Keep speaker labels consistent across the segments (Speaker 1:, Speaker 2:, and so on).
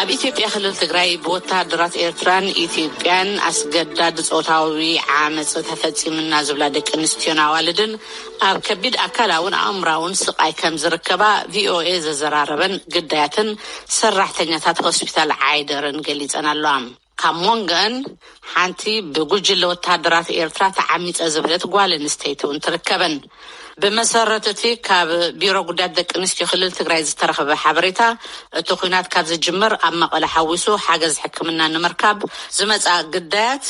Speaker 1: ኣብ ኢትዮጵያ ክልል ትግራይ ብወታደራት ኤርትራን ኢትዮጵያን ኣስገዳድ ጾታዊ ዓመጽ ተፈጺምና ዝብላ ደቂ ኣንስትዮን ኣዋልድን ኣብ ከቢድ ኣካላውን ኣእምራውን ስቃይ ከም ዝርከባ ቪኦኤ ዘዘራረበን ግዳያትን ሰራሕተኛታት ሆስፒታል ዓይደርን ገሊጸን ኣለዋ። ካብ ሞንገን ሓንቲ ብጉጅለ ወታደራት ኤርትራ ተዓሚጸ ዝብለት ጓል ኣንስተይቲ እውን ትርከበን። بمسارة ካብ ቢሮ ጉዳያት ደቂ ኣንስትዮ ክልል ትግራይ ዝተረኸበ ሓበሬታ እቲ ኩናት ካብ ዝጅምር ኣብ መቐለ ሓዊሱ ሓገዝ ሕክምና ንምርካብ ዝመጻ ግዳያት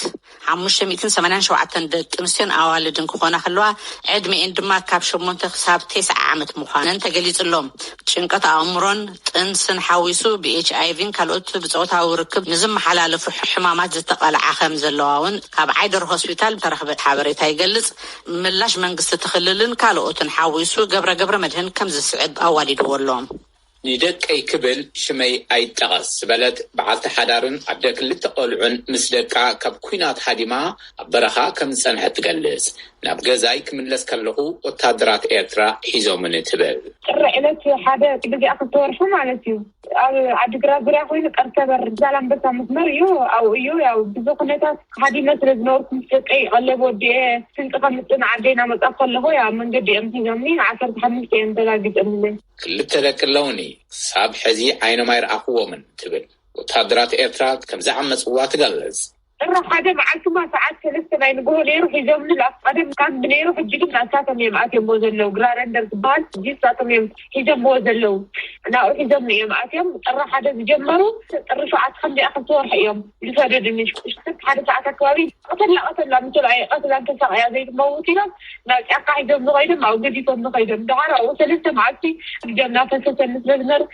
Speaker 1: 587 ደቂ ኣንስትዮን ኣዋልድን ክኾና ከለዋ ዕድሜአን ድማ ካብ 8 ክሳብ 9 ዓመት ምዃነን ተገሊጹሎም። ጭንቀት ኣእምሮን ጥንስን ሓዊሱ ብኤችአይቪን ካልኦት ብጾታዊ ርክብ ንዝመሓላለፉ ሕማማት ዝተቐልዓ ከም ዘለዋ እውን ካብ ዓይደር ሆስፒታል ዝተረኸበ ሓበሬታ ይገልጽ። ምላሽ መንግስቲ ትኽልልን ካልኦትን ሓዊሱ ገብረ መድህን ከም ዝስዕብ ኣዋሊድዎ ኣሎ።
Speaker 2: ندقي كبل شمي أي تغس بلد بعد حدارن عبد كل تقولعن مثل كا كب كوينات حديما برخا كم سنة تجلس نبغى زايك من لسكله وتدرات إيرترا حيزو من تبل.
Speaker 3: رأيت حدا بدي أخذ صور شو مالتي؟ عاد قراب راحوا يكرتبر زلم بس مسمر أو بزخنة حدي مثل نور مثل أي على بودي سنتقم مثل عدينا متأخر له يا من قدي أمتي جمني 15 يوم تلاقي جمني.
Speaker 2: كل تلك اللوني صاب حزي عينه ما يرأخوه من تبل وتدرات إيرترا كم زعم مسؤولات تجلس.
Speaker 3: الروح هذا معك ما ساعات ثلاثة بين يقول يروح يجمل الأفقدم كان بنيروح يجيب ناساتهم يمعاتهم بوزلو قرار بال جيس ساتهم يجم بوزلو أنا أروح يجمل يمعاتهم الروح هذا يجمروا الروح عاد خلي أخذ صور حيهم يفرد المش شفت هذا ساعات كواري قتل لا مثل قتل أنت ساعة زي موتينا ناس أقع يجمل غيرهم أو جدي يجمل غيرهم دعارة أو ثلاثة معتي جمنا فسات النسبة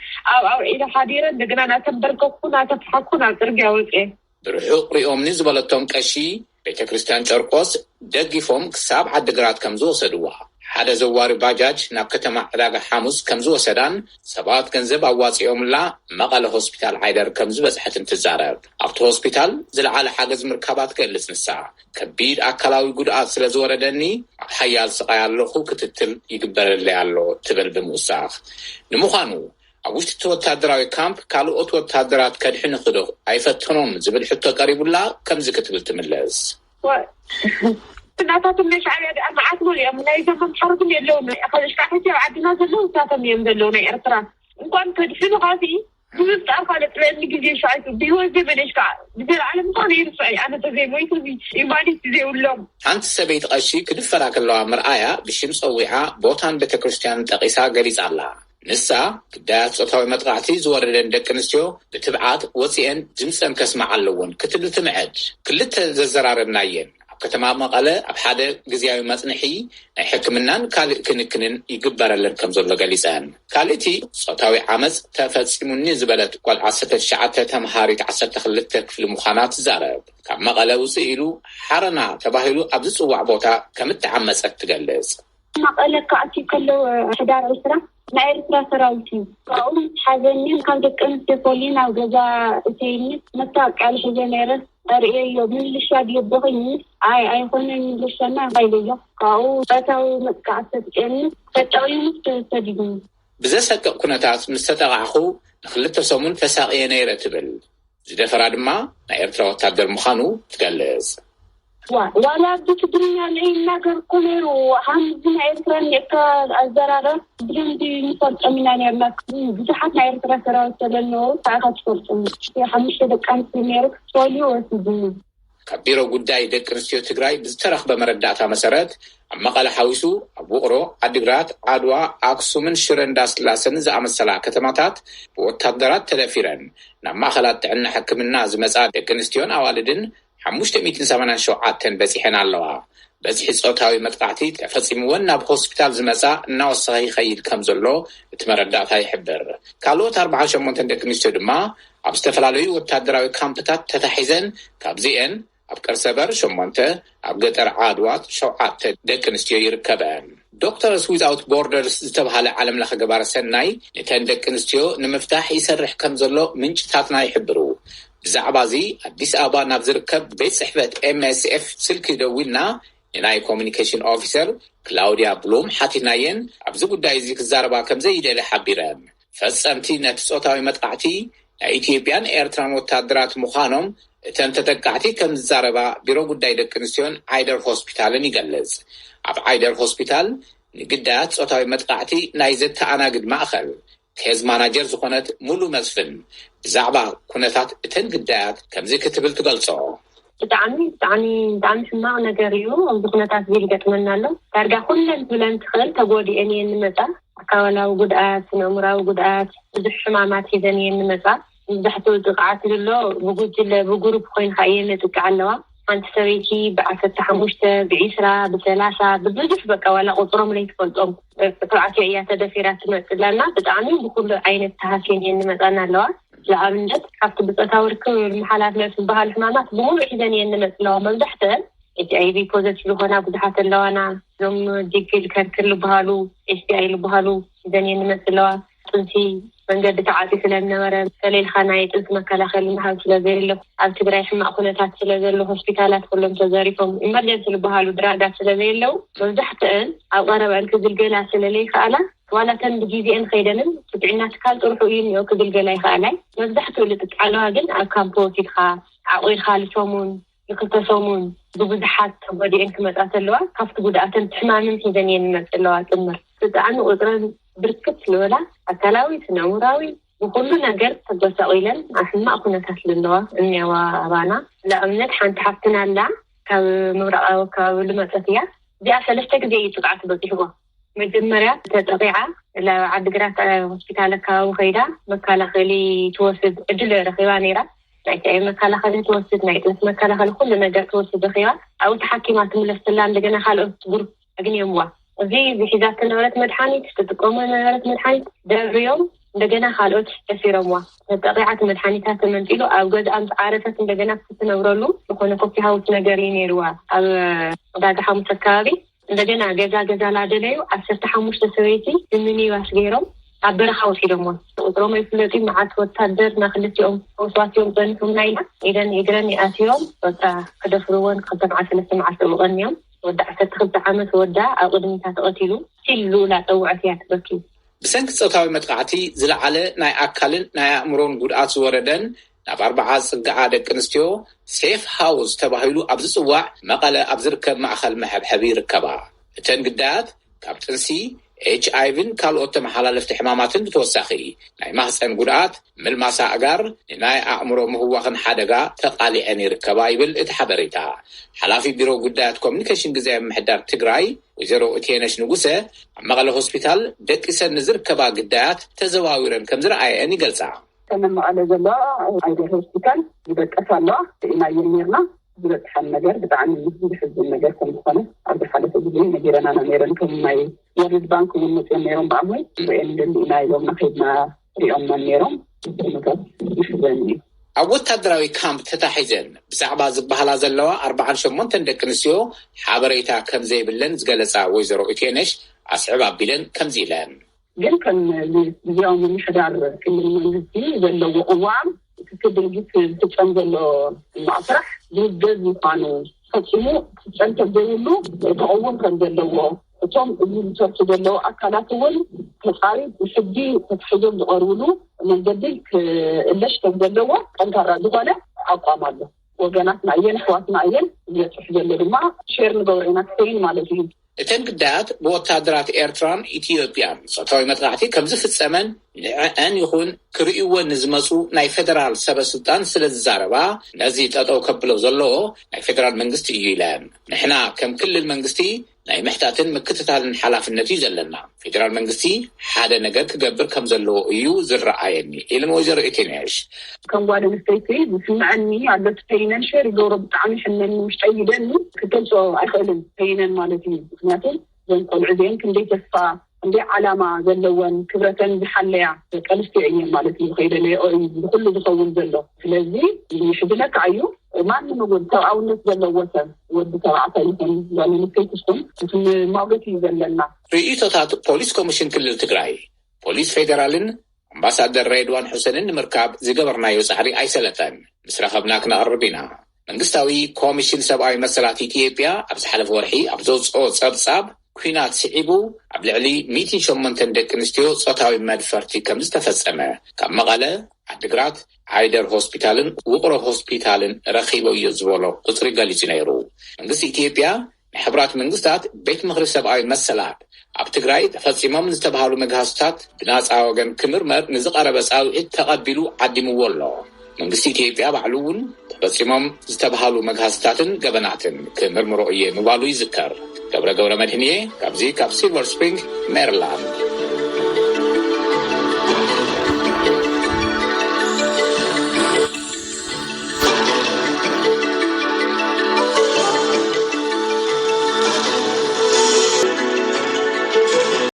Speaker 3: أو إلى حديرا دقنا نتبركونا تفحكونا ترجعوا إيه
Speaker 2: برحوق ريوم نزبلتهم كشي بيت كريستيان شرقوس دقيفهم كساب عد قرات كمزو سدوها حدا زواري باجاج ناب كتما علاقة حاموس كمزو سدان سبات كنزب أواسيهم لا مقال هوسبيتال عيدر كمزو بزحة انتزارب أبت هوسبيتال زلعال حاجز مركبات كالس نسا كبير أكلاوي قد آسل زورة داني حيال سقايا اللوخو كتتل يقبر اللي عالو تبل بموساخ نموخانو أوش توتادراوي كامب كالو توتادرات كدحن خدو أيفتنهم زبل حتى قريب الله كم زكتبل تملز
Speaker 3: ناتاتهم ليش على أنا عاتموا لي أمنا إذا هم حرقوا لي اللون أخذ إشتاحتي وعدنا زلون تاتهم يمدلون إرترا نكون كدحنوا غازي بمبت أرقالة لأني قد يشعيتوا بيوزي بنشكع بدل العالم كان يرفعي أنا تزي مويتو بي إيماني تزي اللون
Speaker 2: عند السبيت غشي كدفراك الله مرآية بشمس أويعة بوتان بتكريستيان تقيسا قريز الله نسا كدات صوتاوي مطقعتي زوردن دك انستيو بتبعات وصيان جمسن كسمع اللون كتلو تمعج كلت ززرارناين كتما مقاله اب حدا غزياوي مصنحي اي حكمنان كالي كنكنن يغبرلن كمزلو غليصان كاليتي صوتاوي عمز تفصيمني زبلت قال 19 تمحاريت 12 كفل مخانات زارب كما مقاله وسيلو حرنا تباهلو ابز صواع بوتا كمتعمصت تجلس
Speaker 3: مقاله كاتي كله حدار اسره نايرترا سراوتي قاوم حزني كان دكن تفولين او جزا تيني متاق على حجنيره اريو من الشاد يبغي اي كنا نلشنا بايليا قاو بتاو متقعت ان تطاوي مستدين
Speaker 2: بزسك كنتاس مستتقعخو خلت سمون فساقيه نيره تبل زدفرا دما نايرترا وتادر مخانو تجلس
Speaker 3: ولا بتدري على الناقر كله وحمزنا إيرتران يكا الزرارة برندي نصد أميناني أمك بزحتنا إيرترا سراوة لأنه تعاقد فرصة يا حمشة دك أنت ميرك سوليو وسيدين
Speaker 2: كبيرو قداي دك نسيو تقراي بزترخ بمردعتا مسارات أما قال حاويسو أبو قرو عدقرات عدوا أكسو من شرين داس لاسن زعم السلاع كتماتات وتهدرات تلافيران نما خلات عنا حكم الناز مساعد دك نسيون أوالدين 587 بزيحنا اللوها بزيح صوتاوي مطقعتي تفصيمون ناب هوسبيتال زمسا ناوصا يخيل كمزلو تمردعتا يحبر كالوت 48 دك نسيو دما أب استفلالوي وتادراوي كامبتات تتحيزن كابزيئن أب كرسبر شمونته أب قطر عادوات شوعات دك نسيو يركبان Doctors Without Borders ዝተባሃለ ዓለም ለኸ ገባረ ሰናይ ነተን ደቂ ኣንስትዮ ንምፍታሕ ይሰርሕ ከም ዘሎ ምንጭታትና ይሕብሩ ብዛዕባ እዚ ኣዲስ ኣበባ ናብ ዝርከብ ቤት ጽሕፈት MSF ስልኪ ደዊልና ናይ ኮሚኒኬሽን ኦፊሰር ክላውዲያ ብሎም ሓቲናየን ኣብዚ ጉዳይ እዚ ክዛረባ ከም ዘይደለ ሓቢረን ፈጸምቲ ነቲ ጾታዊ መጥቃዕቲ ኢትዮጵያን ኤርትራን ወታደራት ምዃኖም እተን ተጠቃዕቲ ከም ዝዛረባ ቢሮ ጉዳይ ደቂ ኣንስትዮን ዓይደር ሆስፒታልን ይገልጽ። ኣብ ዓይደር ሆስፒታል ንግዳያት ጾታዊ መጥቃዕቲ ናይ ዘተኣናግድ ማእኸል ኬዝ ማናጀር ዝኾነት ሙሉ መስፍን ብዛዕባ ኩነታት እተን ግዳያት ከምዚ ክትብል ትገልጾ።
Speaker 3: ብጣዕሚ ሕማቅ ነገር እዩ። ኣብዚ ኩነታት ዝገጥመና ኣሎ። ዳርጋ ኩለን ብለን ትኽእል ተጎዲአን እየን ንመጻ ኣካላዊ ጉድኣት፣ ስነ-ኣእምሮኣዊ ጉድኣት፣ ብዙሕ ሕማማት ሒዘን እየን ንመጻ መብዛሕትኡ ጥቅዓት ዘሎ ብጉጅለ ብግሩፕ ኮይንካ እየን ንጥቃዕ ኣለዋ። ሓንቲ ሰበይቲ ብ15 ብ20 ብ30 ብብዙሕ በቃ ዋላ ቁፅሮም ለይትፈልጦም ጥቅዓት እያ ተደፊራ ትመጽእ ኣለና። ብጣዕሚ ብኩሉ ዓይነት ተሃስየን እየን ንመጻና ኣለዋ። ለኣብነት ካብቲ ብፆታዊ ርክብ መሓላለፊ ዝበሃሉ ሕማማት ብሙሉእ ሒዘን እየን ንመጽእ ኣለዋ። መብዛሕትአን HIV ፖዘቲቭ ዝኾና ብዙሓት ኣለዋና። እዞም ዲግል ከርክር ዝበሃሉ STI ዝበሃሉ ሒዘን እየን ንመጽእ ኣለዋ። ጥንሲ መንገዲ ተዓጢ ስለነበረ ሰሌልካ ናይ ጥንሲ መከላኸሊ ምሃብ ስለዘየለ ኣብ ትግራይ ሕማቅ ኩነታት ስለዘሎ ሆስፒታላት ኩሎም ተዘሪፎም ኢመርጀንሲ ዝበሃሉ ድራጋት ስለዘየለው መብዛሕትአን ኣብ ቀረበአን ክግልገላ ስለለይከኣላ ዋላተን ብጊዜአን ከይደንን ጥዕና ትካል ጥርሑ እዩ እኒኦ ክግልገላ ይከኣላይ። መብዛሕትኡ ልጥቃዕ ኣለዋ ግን ኣብ ካምፕ ወሲድካ ዓቂልካ ልሰሙን ንክልተ ሰሙን ብብዙሓት ተጎዲአን ክመጻት ኣለዋ። ካብቲ ጉድኣተን ሕማምን ሒዘን እየን ንመጽእ ኣለዋ ጥምር ብጣዕሚ ቁፅረን ብርክት ዝበላ ኣካላዊ ስነ-ኣእምሮኣዊ ብኩሉ ነገር ተጎሳቂለን ኣብ ሕማቅ ኩነታት ዘለዋ እኒአዋ ኣባና። ንኣብነት ሓንቲ ሓፍትና ኣላ ካብ ምብራቃዊ ከባቢ ልመፀት እያ። እዚኣ 3 ግዜ እዩ ጥቅዓት በፂሕዋ። መጀመርያ ተጠቂዓ ናብ ዓዲግራት ሆስፒታል ኣከባቢ ከይዳ መከላኸሊ ትወስድ ዕድል ረኺባ ነይራ። ናይ TB መከላኸሊ ትወስድ፣ ናይ ጥንሲ መከላኸሊ ኩሉ ነገር ትወስድ ረኺባ ኣብቲ ሓኪማ ትምለስላ እንደገና ካልኦት ግሩፕ ኣግኒዮምዋ። እዚ ብሒዛት ነበረት መድሓኒት ተጥቀሙ ነበረት መድሓኒት ደብርዮም እንደገና ካልኦት ተሲሮምዋ። ተጠቂዓት መድሓኒታት ተመንጢሉ ኣብ ገዝኣም ዓረፈት እንደገና ክትነብረሉ ዝኾነ ኮፊ ሃውስ ነገር እዩ ነይሩዋ። ኣብ ዕዳጋ ሓሙስ ኣከባቢ እንደገና ገዛ ላደለዩ 15 ሰበይቲ ብሚኒባስ ገይሮም ኣብ በረኻ ወሲዶምዋ። ቁጥሮም ይፍለጡ መዓት ወታደር ናክልቲኦም ወስዋትዮም ዘንቱምና ኢና ኢደን እግረን ይኣትዮም በቃ ክደፍርዎን 2 መዓልቲ ወቀንዮም ወዳ 12 ዓመት ወዳ ኣብ ቅድሚታ ተቐቲሉ ሲሉ ላፀውዐት እያ ትበኪ።
Speaker 2: ብሰንኪ ፆታዊ መጥቃዕቲ ዝለዓለ ናይ ኣካልን ናይ ኣእምሮን ጉድኣት ዝወረደን ናብ 40 ጽግዓ ደቂ ኣንስትዮ ሴፍ ሃውስ ተባሂሉ ኣብ ዝፅዋዕ መቐለ ኣብ ዝርከብ ማእኸል መሐብሐቢ ይርከባ። እተን ግዳያት ካብ ጥንሲ HIV ካልኦት ተመሓላለፍቲ ሕማማትን ብተወሳኺ ናይ ማህፀን ጉድኣት ምልማሳ ኣጋር ንናይ ኣእምሮ ምህዋኽን ሓደጋ ተቃሊዐን ይርከባ ይብል እቲ ሓበሬታ። ሓላፊ ቢሮ ጉዳያት ኮሚኒኬሽን ግዜ ምሕዳር ትግራይ ወይዘሮ እቴነሽ ንጉሰ ኣብ መቐለ ሆስፒታል ደቂሰን ንዝርከባ ግዳያት ተዘዋዊረን ከም ዝረኣየን ይገልጻ።
Speaker 4: ከመን መቐለ ዘሎ ዓይደር ሆስፒታል ዝደቀሳ ኣለዋ ኢና የርና ዝበፅሐን ነገር ብጣዕሚ ዝሕዝን ነገር ከም ዝኾነ ኣብ ዝሓለፈ ግዜ ነጊረና ነይረን ከም ናይ ወርልድ ባንክ እውን መፅኦም ነይሮም ብኣሞይ ወይን ደሊና ኢሎም ናኸይድና ሪኦም ነይሮም ነገር ይሕዘን እዩ።
Speaker 2: ኣብ ወታደራዊ ካምፕ ተታሒዘን ብዛዕባ ዝበሃላ ዘለዋ 48 ደቂ ኣንስትዮ ሓበሬታ ከም ዘይብለን ዝገለጻ ወይዘሮ እቴነሽ ኣስዕብ ኣቢለን ከምዚ ኢለን
Speaker 4: ግን ከም ጊዜያዊ ምምሕዳር ክልል መንግስቲ ዘለዎ ቅዋም ክድርጊት ትጨን ዘሎ ማዕስራሕ ዝገዝ ምዃኑ ፈፂሙ ትጨን ተዘይብሉ ተቐውም ከም ዘለዎ እቶም ዝሰርቱ ዘለዎ ኣካላት እውን ተፃሪ ብሕጊ ተታሒዞም ዝቐርብሉ መንገዲ ክእለሽ ከም ዘለዎ ጠንካራ ዝኾነ ኣቋም ኣሎ። ወገናትና እየን ኣሕዋትና እየን ዝበፅሕ ዘሎ ድማ ሼር ንገብሮ ኢና ክሰይን ማለት እዩ።
Speaker 2: እተን ግዳያት ብወታደራት ኤርትራን ኢትዮጵያን ፆታዊ መጥቃዕቲ ከም ዝፍፀመን ንዕአን ይኹን ክርእይዎን ንዝመፁ ናይ ፌደራል ሰበስልጣን ስለ ዝዛረባ ነዚ ጠጠው ከብለው ዘለዎ ናይ ፌደራል መንግስቲ እዩ ኢለን። ንሕና ከም ክልል መንግስቲ ናይ ምሕታትን ምክትታልን ሓላፍነት እዩ ዘለና። ፌደራል መንግስቲ ሓደ ነገር ክገብር ከም ዘለዎ እዩ ዝረኣየኒ ኢለን ወይዘሮ እቴነሽ።
Speaker 4: ከም ጓል ኣንስተይቲ ዝስምዐኒ ኣሎ ተይነን ሸር ይገብሮ ብጣዕሚ ሕመኒ ውሽጠይ ይደኒ ክገልፆ ኣይኽእልን ተይነን ማለት እዩ። ምክንያቱ ዘን ቆልዑ እዚአን ክንደይ ተስፋ ክንደይ ዓላማ ዘለወን ክብረተን ዝሓለያ ደቂ ኣንስትዮ እየን ማለት እዩ። ከይደለኦ እዩ ብኩሉ ዝኸውን ዘሎ። ስለዚ ይሕዝነካ እዩ ማንም እውን ሰብኣውነት ዘለዎ ሰብ ወዲ ተባዕታይ ይኹን ጓል ኣንስተይቲ ትኹን ማውገት እዩ ዘለና።
Speaker 2: ርእይቶታት ፖሊስ ኮሚሽን ክልል ትግራይ ፖሊስ ፌደራልን ኣምባሳደር ሬድዋን ሑሰንን ንምርካብ ዝገበርናዮ ፃዕሪ ኣይሰለጠን ምስ ረኸብና ክነቕርብ ኢና። መንግስታዊ ኮሚሽን ሰብኣዊ መሰላት ኢትዮጵያ ኣብ ዝሓለፈ ወርሒ ኣብ ዘውፅኦ ፀብጻብ ኩናት ስዒቡ ኣብ ልዕሊ 108 ደቂ ኣንስትዮ ፆታዊ መድፈርቲ ከም ዝተፈጸመ ካብ መቐለ ዓዲግራት ዓይደር ሆስፒታልን ውቅሮ ሆስፒታልን ረኺበው እዩ ዝበሎ ቁፅሪ ገሊጹ ነይሩ። መንግስቲ ኢትዮጵያ ንሕቡራት መንግስታት ቤት ምክሪ ሰብኣዊ መሰላት ኣብ ትግራይ ተፈጺሞም ዝተባሃሉ መግሃስታት ብናፃ ወገን ክምርመር ንዝቐረበ ጻውዒት ተቐቢሉ ዓዲምዎ ኣሎ። መንግስቲ ኢትዮጵያ ባዕሉ እውን ተፈጺሞም ዝተባሃሉ መግሃስታትን ገበናትን ክምርምሮ እየ ምባሉ ይዝከር። ገብረ መድህንየ ካብዚ ካብ ሲልቨር ስፕሪንግ ሜሪላንድ